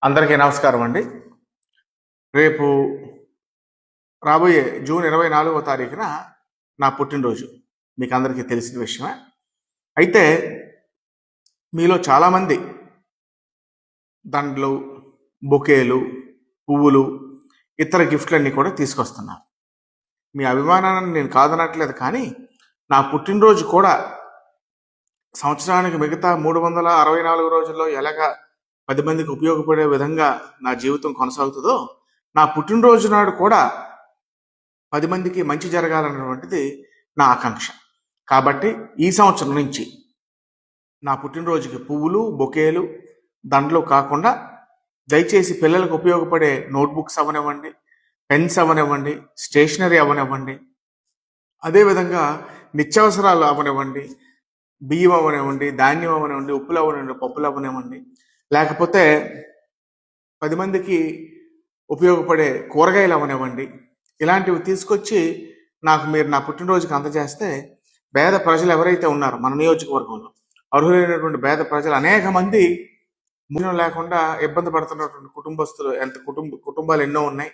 అందరికీ నమస్కారం అండి. రేపు రాబోయే జూన్ 24వ తారీఖున నా పుట్టినరోజు. మీకు అందరికీ తెలిసిన విషయమే. అయితే మీలో చాలామంది దండలు, బొకేలు, పువ్వులు, ఇతర గిఫ్ట్లన్నీ కూడా తీసుకొస్తున్నారు. మీ అభిమానాన్ని నేను కాదనట్లేదు, కానీ నా పుట్టినరోజు కూడా సంవత్సరానికి మిగతా 364 రోజుల్లో ఎలాగా 10 మందికి ఉపయోగపడే విధంగా నా జీవితం కొనసాగుతుందో, నా పుట్టినరోజు నాడు కూడా 10 మందికి మంచి జరగాలన్నటువంటిది నా ఆకాంక్ష. కాబట్టి ఈ సంవత్సరం నుంచి నా పుట్టినరోజుకి పువ్వులు, బొకేలు, దండలు కాకుండా దయచేసి పిల్లలకు ఉపయోగపడే నోట్బుక్స్ అవనివ్వండి, పెన్స్ అవనివ్వండి, స్టేషనరీ అవనివ్వండి, అదేవిధంగా నిత్యావసరాలు అవనివ్వండి, బియ్యం అవనివ్వండి, ధాన్యం అవనివ్వండి, ఉప్పులు అవనివ్వండి, పప్పులు అవనివ్వండి, లేకపోతే 10 మందికి ఉపయోగపడే కూరగాయలు అవనివ్వండి, ఇలాంటివి తీసుకొచ్చి నాకు మీరు నా పుట్టినరోజుకి అందజేస్తే పేద ప్రజలు ఎవరైతే ఉన్నారో మన నియోజకవర్గంలో అర్హులైనటువంటి పేద ప్రజలు అనేక మంది మూల్యం లేకుండా ఇబ్బంది పడుతున్నటువంటి కుటుంబస్తులు కుటుంబాలు ఎన్నో ఉన్నాయి.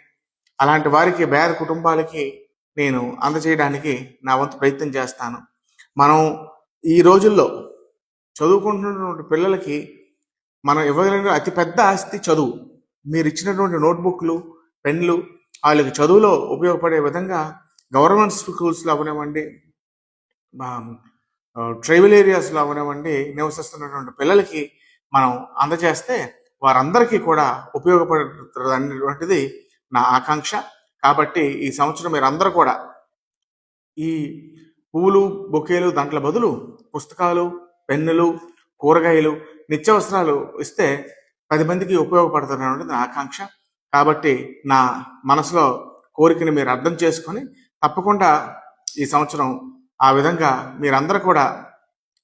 అలాంటి వారికి, పేద కుటుంబాలకి నేను అందజేయడానికి నా వంతు ప్రయత్నం చేస్తాను. మనం ఈ రోజుల్లో చదువుకుంటున్నటువంటి పిల్లలకి మనం ఇవ్వగలిగిన అతిపెద్ద ఆస్తి చదువు. మీరు ఇచ్చినటువంటి నోట్బుక్లు, పెన్లు వాళ్ళకి చదువులో ఉపయోగపడే విధంగా గవర్నమెంట్ స్కూల్స్లో అవనివ్వండి, ట్రైబల్ ఏరియాస్లో అవనివ్వండి, నివసిస్తున్నటువంటి పిల్లలకి మనం అందజేస్తే వారందరికీ కూడా ఉపయోగపడుతుందనేటువంటిది నా ఆకాంక్ష. కాబట్టి ఈ సంవత్సరం మీరందరూ కూడా ఈ పువ్వులు, బొకేలు దాంట్లో బదులు పుస్తకాలు, పెన్నులు, కూరగాయలు, నిత్యావసరాలు ఇస్తే 10 మందికి ఉపయోగపడుతున్నది నా ఆకాంక్ష. కాబట్టి నా మనసులో కోరికని మీరు అర్థం చేసుకొని తప్పకుండా ఈ సంవత్సరం ఆ విధంగా మీరందరూ కూడా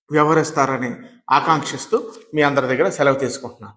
వ్యవహరిస్తారని ఆకాంక్షిస్తూ మీ అందరి దగ్గర సెలవు తీసుకుంటున్నాను.